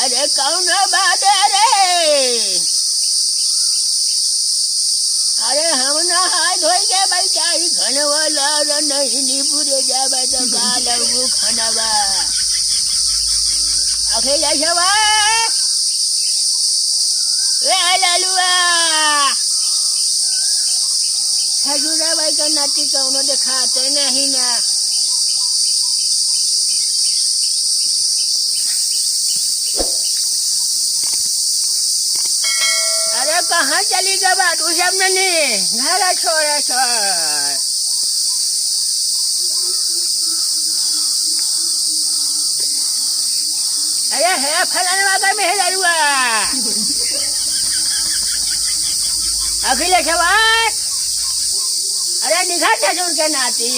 अरे कौन बात है रे? अरे हम नहाय धोई के बैठा ही खनवाला नहीं पूरे जाबे तो काल वो खनवा अकेला शवा ए लालुआ हजूरा भाई का नाती कौनो दिखाते नहीं ना। अरे कहाँ चली गई बात उस ने घर छोड़ छोड़। अरे है फलाने वाला में है लालुआ अखिलेश बात। अरे निगाह था जो उनके नाती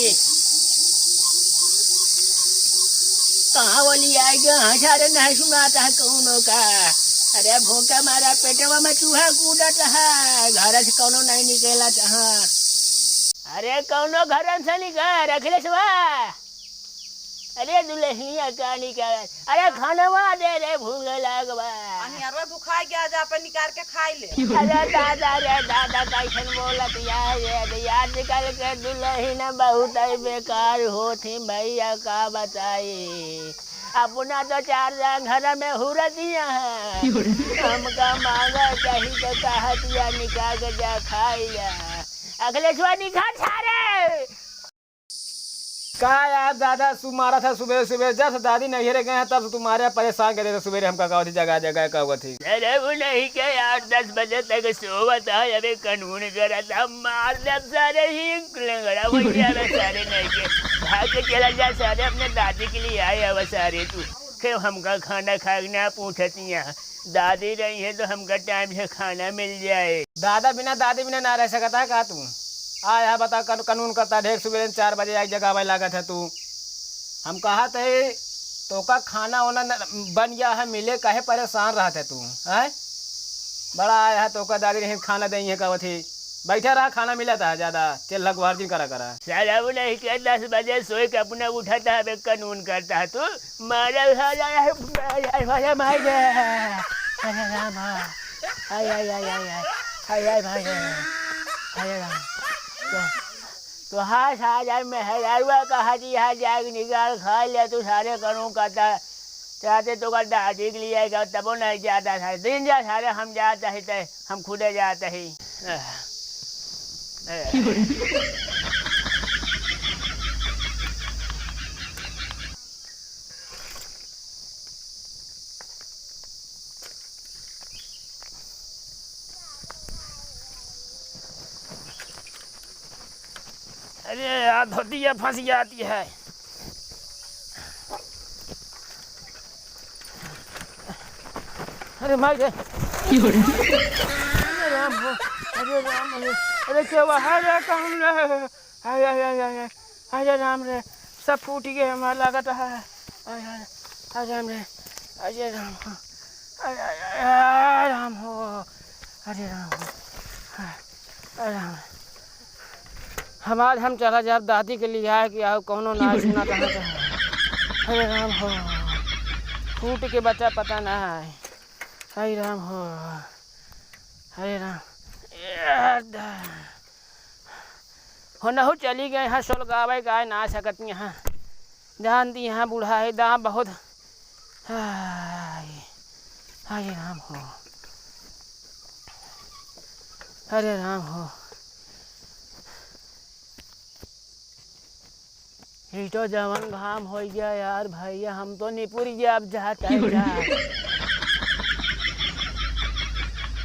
कहाँ वाली आई जो हजारे नहीं सुनाता है कौनों का। अरे भूखा मारा पेटवा में चूहा कूदत है घर से कौनो नहीं निकला जहाँ। अरे कौनो घर से निकल अखिलेश वाह। अरे दुल्हनिया का निकाल। अरे खानवा दे रे भूख लगवा अनियारवा भूखा गया जा पे निकाल के खाई ले। अरे दादा रे दादा कैसन बोलत यार निकाल के दुल्हन बहुत बेकार होती भैया का बताई। अपना तो चार घर में हुरतिया है हमका मांगा चाहिए तो कहतिया निकाल के जा खाई जा। अखिलेश्वर निकाल सारे का यार दादा तुम्हारा था सुबह सुबह जब दादी नहीं रह गए तब तुम्हारे परेशान करे थे सुबह हमका कहा थी जगह जगह कहा थी। अरे वो नहीं के 8-10 बजे तक सोवत है अरे कानून करा था मार दे सारे ही लंगड़ा हो गया सारे नहीं के भाग के चला जा सारे अपने दादी के लिए आए अब सारे तू के हमका खाना खाना पूछती है दादी रही है तो हमका टाइम से खाना मिल जाए। दादी बिना ना रह सकता है का तू आया बता कानून करता ढेर सुबह 4 बजे एक जगह आवे लागत है तू। हम कहा थे तो का खाना वाना बन गया है मिले कहे परेशान रहते तू है बड़ा आया है तो का दादी नहीं खाना दही है कहा थी बैठा रहा खाना मिला था ज्यादा तेल लगवार दिन करा करा सारा वो नहीं के 10 बजे सोए के अपना उठाता है कानून करता है तू मारा तो हाँ साजा मेहरारुआ कहा जी यहाँ जाग निकाल खा लिया तू सारे करूँ कहता चाहते तो का दादी के लिए आएगा तब नहीं जाता था दिन जा सारे हम जाते ही हम खुदे जाते ही। अरे यार धोतिया फंस जाती है। अरे मार गए राम हो अरे राम अरे क्या हरे काम रे अरे राम रे सब फूट गए हमारा लागत है अरे राम रे अरे राम राम हो अरे राम हो अरे राम हमारे हम चला जब दादी के लिए आए कि आओ कौनो ना सुना कहाँ का अरे राम हो फूट के बच्चा पता ना है अरे राम हो अरे राम हो न हो चली गए यहाँ सोल गावे गाय ना सकत यहाँ जान दी यहाँ बूढ़ा है दाम बहुत अरे राम हो अरे राम हो तो जवन घाम हो गया यार भैया हम तो निपुर गया अब जाता है जा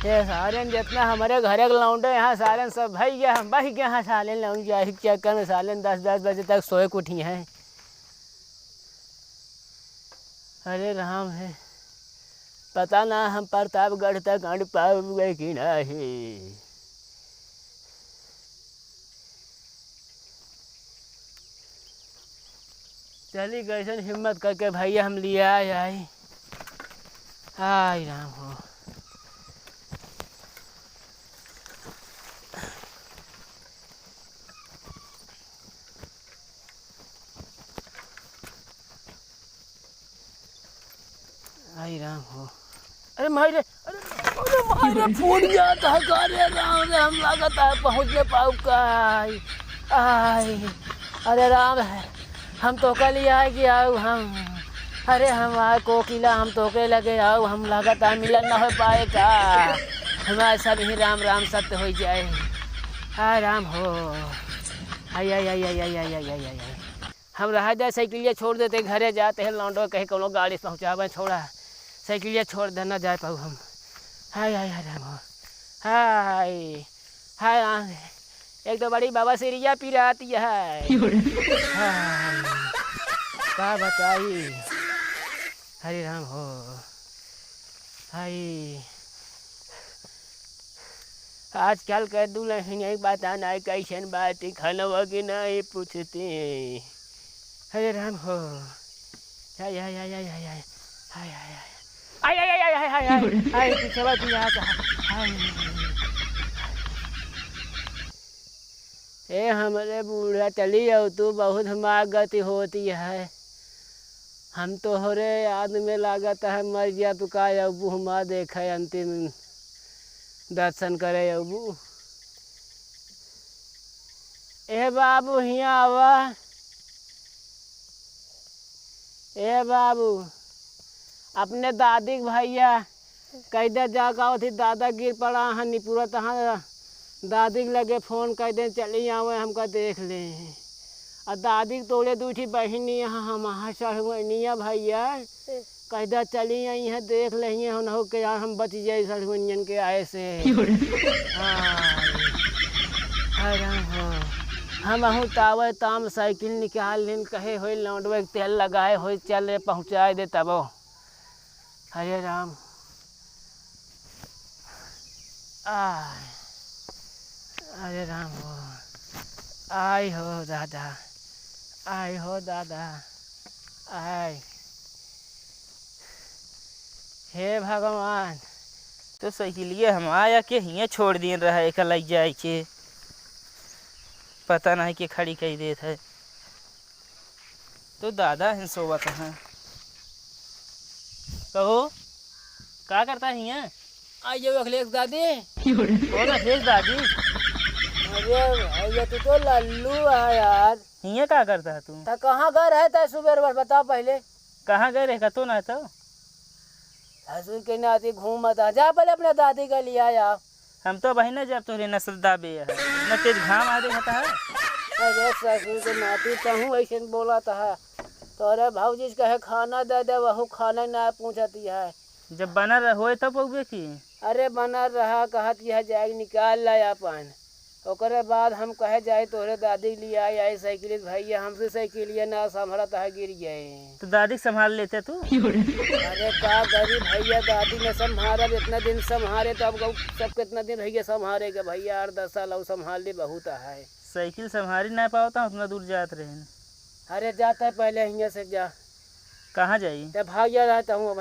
ये सारे जितना हमारे घरे के लौंडे यहाँ सारे सब भैया हम बह गए यहाँ साले लौंड जाए चक्कर में साले 10-10 बजे तक सोए के उठी हैं। अरे राम है पता ना हम प्रतापगढ़ तक अड़ पाओगे कि नहीं। चली कैसन हिम्मत करके भैया हम लिए आए राम हो हाय राम हो। अरे मारे, अरे मारे फूट जाता है अरे राम रे, हम लगता है पहुँच न पाऊ का। आय अरे राम है, हम तो कल ही आए कि आओ हम। अरे हम आए कोकिला, हम तो के लगे आओ, हम लगता है मिलन न हो पाए का। हमारे सब ही राम राम सत्य हो जाए। हाय राम हो। आय आय आय आय आय आय आय आय आय। हम रह जाए साइकिलिया छोड़ देते, घरे जाते हैं लौंडो कहीं कोनो गाड़ी से पहुँचावे, छोड़ा साइकिलिया छोड़ देना जाए पाऊ हम। हाय हाय हाय राम हो। हाय हाय राम, एक तो बड़ी बाबा सिरिया पिराती है। हाय का बताई। हरे राम हो। हाय आजकल के दुल्हन एक बात आना कैसन बात खनवा की नहीं पूछते। हरे राम हो। हाय हाय हाय हाय हाय हाय हाय हाय हाय हाय हाय हाय हाय हाय पीछे बात आता हाय। ए हमारे बूढ़ा चली जाओ तू, बहुत हमार गति होती है। हम तो हो रे याद में लागत है मर गया तो का अबू हमार देखे अंतिम दर्शन करे अबू। ए बाबू हियाँ आवा। ए बाबू अपने दादी के भैया कैदे जागा थी, दादा गिर पड़ा है निपुरा तहाँ, दादी के लगे फ़ोन कर दे चली आवे हमका देख ले। और दादी के तोड़े दूठी बहनी यहाँ हम सड़वनिया भैया कैदा चली आई है देख लेंगे हम हो के हम बच जाए सड़वनियन के आए से। हाँ राम हो। हम अहूँ तावे ताम साइकिल निकाल लेन कहे हो लौंडवे तेल लगाए हो चल रे पहुँचाए दे तबो। हरे राम। अरे राम हो। आय हो दादा, आय हो दादा, आय हे भगवान। तो साइकिलिए हम आया के हियाँ छोड़ दिए रहा एक लग जाए के पता नहीं कि खड़ी कही देत है। तो दादा हैं सोवत हैं। कहो क्या करता है हियाँ? आई जो अखिलेश दादी। कौन अखिलेश दादी? अरे भैया तू तो लल्लू है यार। हियाँ क्या करता है तू? तो कहाँ गए रहे थे सुबह बताओ पहले। कहाँ गए रहे तो ना तो हसुर के नाती घूमता जा पहले अपने दादी का लिया यार। हम तो बहने जब तोहरे नस्ल दाबे है न तेज घाम आ देखता है। अरे ससुर के नाती कहूँ ऐसे बोला था तो अरे भाऊजी कहे खाना दे दे, वह खाना ना पूछती है। जब बना हो तब पौबे की। अरे बना रहा कहती है जाए निकाल ला अपन। ओकरे बाद हम कहे जाए तोहरे दादी लिए आई साइकिल भैया हमसे साइकिलिया ना संभलता है गिर गए। तो दादी संभाल लेते तू? अरे का गरीब भैया दादी ने संभाला इतना दिन संभाले तो अब सब कितना दिन भैया संभालेगा भैया 8-10 साल और संभाल ले बहुत है। साइकिल संभाली ना पाता उतना दूर जात रहे। अरे जाता है पहले यहाँ से जा। कहाँ जाई? जब भाग जा रहता हूँ